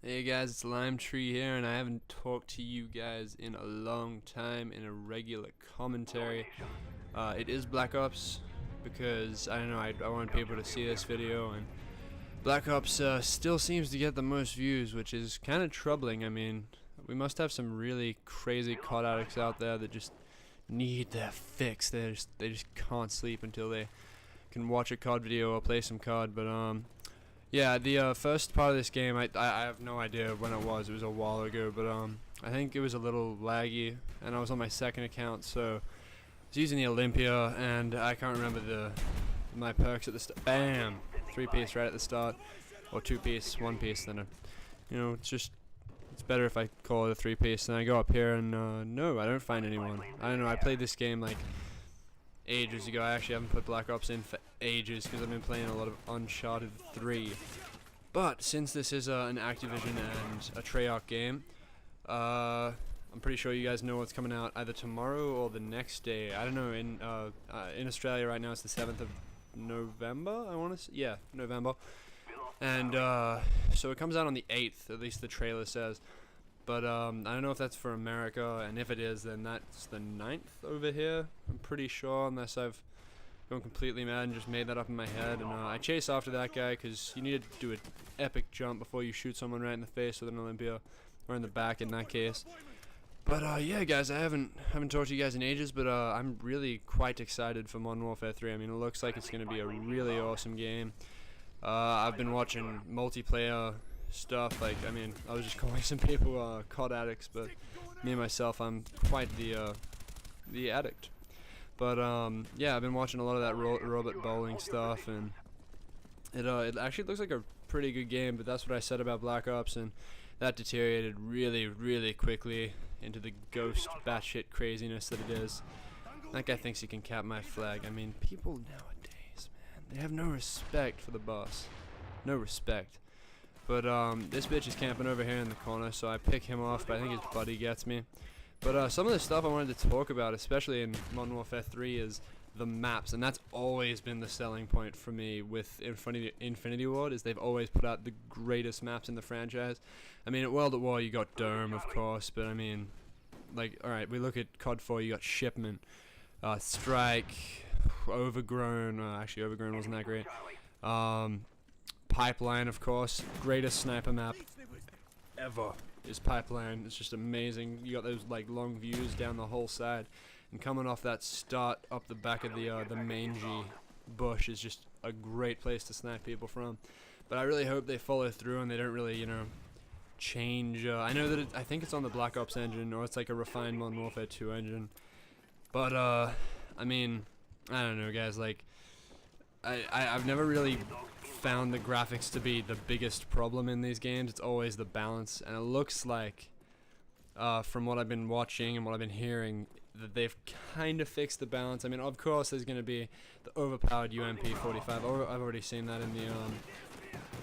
Hey guys, it's Lime Tree here, and I haven't talked to you guys in a long time in a regular commentary. It is Black Ops, because, I don't know, I want people to see this video, and Black Ops still seems to get the most views, which is kind of troubling. I mean, we must have some really crazy COD addicts out there that just need their fix. They just can't sleep until they can watch a COD video or play some COD, but yeah, the first part of this game, I have no idea when it was. It was a while ago, but I think it was a little laggy, and I was on my second account, so I was using the Olympia, and I can't remember my perks at the start. Bam, 3-piece right at the start, or 2-piece, 1-piece. Then, it's better if I call it a 3-piece. Then I go up here, and no, I don't find anyone. I don't know. I played this game like ages ago. I actually haven't put Black Ops in for ages because I've been playing a lot of Uncharted 3. But since this is an Activision and a Treyarch game, I'm pretty sure you guys know what's coming out either tomorrow or the next day. I don't know. In Australia right now it's the 7th of November. I want to say, yeah, November. And so it comes out on the 8th. At least the trailer says. But I don't know if that's for America, and if it is, then that's the 9th over here. I'm pretty sure, unless I've gone completely mad and just made that up in my head. And I chase after that guy because you need to do an epic jump before you shoot someone right in the face with an Olympia, or in the back in that case. But yeah, guys, I haven't talked to you guys in ages, but I'm really quite excited for Modern Warfare 3. I mean, it looks like it's going to be a really awesome game. I've been watching multiplayer stuff. Like, I mean, I was just calling some people COD addicts, but me myself, I'm quite the addict. But yeah, I've been watching a lot of that robot bowling stuff, and it actually looks like a pretty good game. But that's what I said about Black Ops, and that deteriorated really quickly into the ghost batshit craziness that it is. That guy thinks he can cap my flag. I mean, people nowadays, man, they have no respect for the boss. No respect. But this bitch is camping over here in the corner, so I pick him off, but I think his buddy gets me. But some of the stuff I wanted to talk about, especially in Modern Warfare 3, is the maps, and that's always been the selling point for me with Infinity Ward, is they've always put out the greatest maps in the franchise. I mean, at World at War you got Dome, of course, but I mean, like, alright, we look at COD 4, you got Shipment, Strike, Overgrown. Actually, Overgrown wasn't that great. Pipeline, of course, greatest sniper map ever is Pipeline. It's just amazing. You got those like long views down the whole side, and coming off that start up the back of the mangy bush is just a great place to snipe people from. But I really hope they follow through and they don't really, you know, change. I know that I think it's on the Black Ops engine, or it's like a refined Modern Warfare 2 engine. But I mean, I don't know, guys. Like, I've never really found the graphics to be the biggest problem in these games. It's always the balance, and it looks like from what I've been watching and what I've been hearing, that they've kind of fixed the balance. I mean, of course there's going to be the overpowered UMP-45. I've already seen that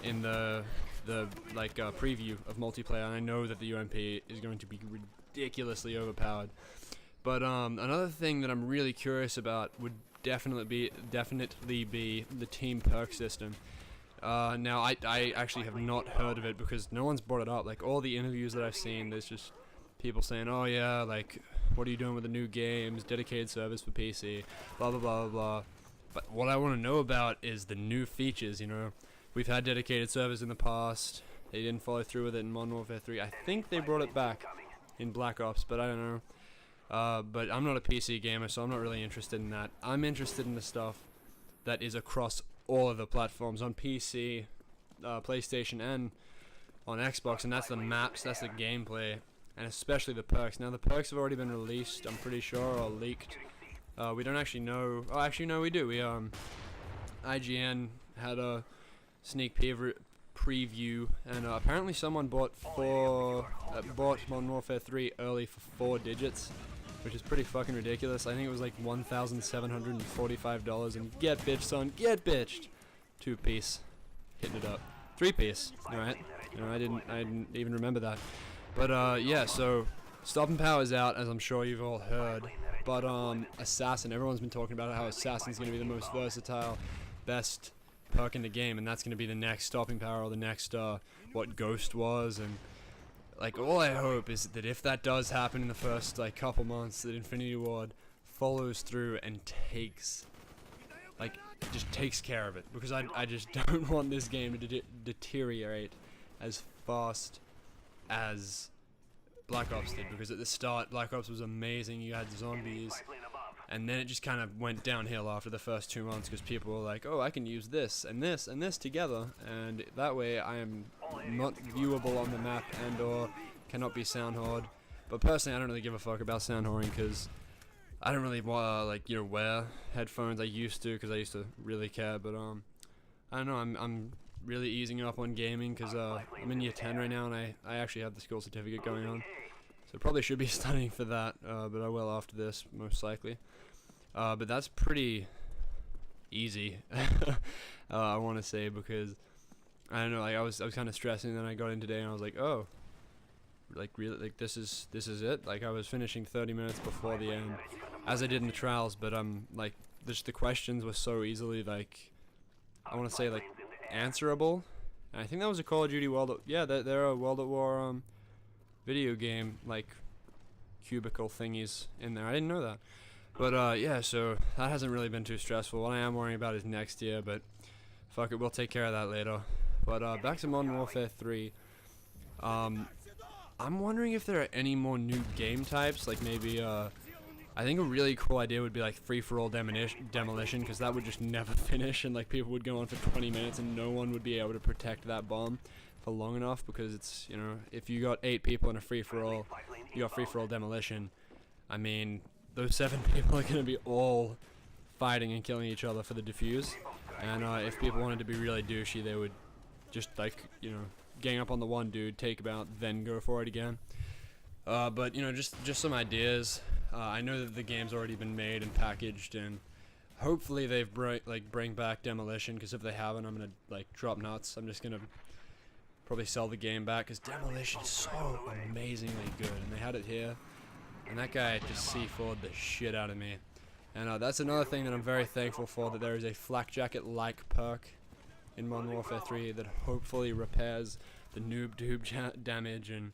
in the preview of multiplayer, and I know that the UMP is going to be ridiculously overpowered. But another thing that I'm really curious about would definitely be the team perk system. Now, I actually have not heard of it because no one's brought it up. Like, all the interviews that I've seen, there's just people saying, oh yeah, like, what are you doing with the new games, dedicated servers for PC, blah blah blah blah blah. But what I want to know about is the new features, you know. We've had dedicated servers in the past. They didn't follow through with it in Modern Warfare 3. I think they brought it back in Black Ops, but I don't know. But I'm not a PC gamer, so I'm not really interested in that. I'm interested in the stuff that is across all of the platforms, on PC, PlayStation, and on Xbox, and that's the maps, that's the gameplay, and especially the perks. Now, the perks have already been released, I'm pretty sure, or leaked. We don't actually know. Oh, actually, no, we do. IGN had a sneak preview, and apparently someone bought Modern Warfare 3 early for 4 digits, which is pretty fucking ridiculous. I think it was like $1,745, and get bitched, son, get bitched. 2-piece, hitting it up. 3-piece, all right. You know, I didn't even remember that. But yeah, so Stopping Power's out, as I'm sure you've all heard. But Assassin, everyone's been talking about how Assassin's going to be the most versatile, best perk in the game, and that's going to be the next stopping power, or the next what Ghost was. And like, all I hope is that if that does happen in the first like couple months, that Infinity Ward follows through and takes, like, just takes care of it, because I just don't want this game to deteriorate as fast as Black Ops did. Because at the start, Black Ops was amazing. You had zombies, and then it just kind of went downhill after the first 2 months, because people were like, oh, I can use this and this and this together, and that way I am not viewable on the map and or cannot be sound whored. But personally, I don't really give a fuck about sound whoring, because I don't really like, you know, wear headphones. I used to, because I used to really care, but I don't know, I'm really easing up on gaming, because I'm in year 10 right now, and I actually have the school certificate going on, so probably should be studying for that, but I will after this, most likely. But that's pretty easy, I want to say, because I don't know, like, I was kind of stressing, and then I got in today and I was like, oh, like, really, like, this is it. Like, I was finishing 30 minutes before the end, as I did in the trials, but like, just the questions were so easily, like, I want to say, like, answerable. And I think that was a Call of Duty they're a World at War video game, like, cubicle thingies in there. I didn't know that. But yeah, so that hasn't really been too stressful. What I am worrying about is next year, but fuck it, we'll take care of that later. But back to Modern Warfare 3. I'm wondering if there are any more new game types, like maybe I think a really cool idea would be like free-for-all demolition, because that would just never finish, and like people would go on for 20 minutes and no one would be able to protect that bomb for long enough, because it's, you know, if you got 8 people in a free-for-all, you got free-for-all demolition, I mean, those 7 people are going to be all fighting and killing each other for the defuse. And if people wanted to be really douchey, they would just, like, you know, gang up on the one dude, take him out, then go for it again. But, you know, just some ideas. I know that the game's already been made and packaged, and hopefully they've bring back demolition, because if they haven't, I'm gonna like drop nuts. I'm just gonna probably sell the game back, because demolition is so amazingly good, and they had it here, and that guy just C4'd the shit out of me. And that's another thing that I'm very thankful for, that there is a flak jacket like perk in Modern Warfare 3 that hopefully repairs the noob damage and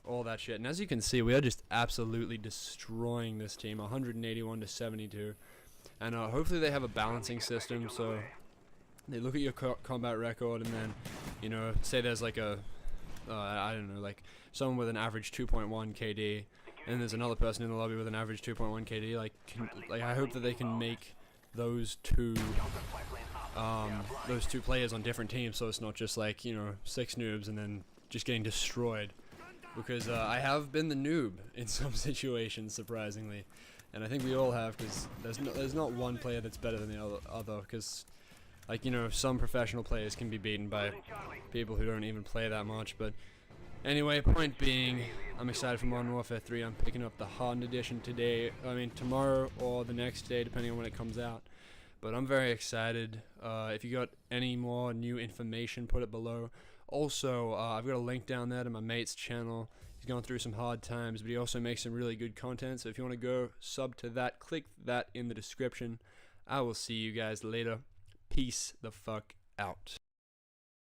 all that shit. And as you can see, we are just absolutely destroying this team, 181 to 72. And hopefully they have a balancing system, so they look at your combat record, and then, you know, say there's like a I don't know, like someone with an average 2.1 KD, and there's another person in the lobby with an average 2.1 KD. Like I hope that they can make those two players on different teams, so it's not just like, you know, 6 noobs and then just getting destroyed. Because I have been the noob in some situations, surprisingly, and I think we all have, because there's not one player that's better than the other, because, like, you know, some professional players can be beaten by people who don't even play that much. But anyway, point being, I'm excited for Modern Warfare 3. I'm picking up the Hardened Edition tomorrow or the next day, depending on when it comes out. But I'm very excited. If you got any more new information, put it below. Also, I've got a link down there to my mate's channel. He's going through some hard times, but he also makes some really good content. So if you want to go sub to that, click that in the description. I will see you guys later. Peace the fuck out.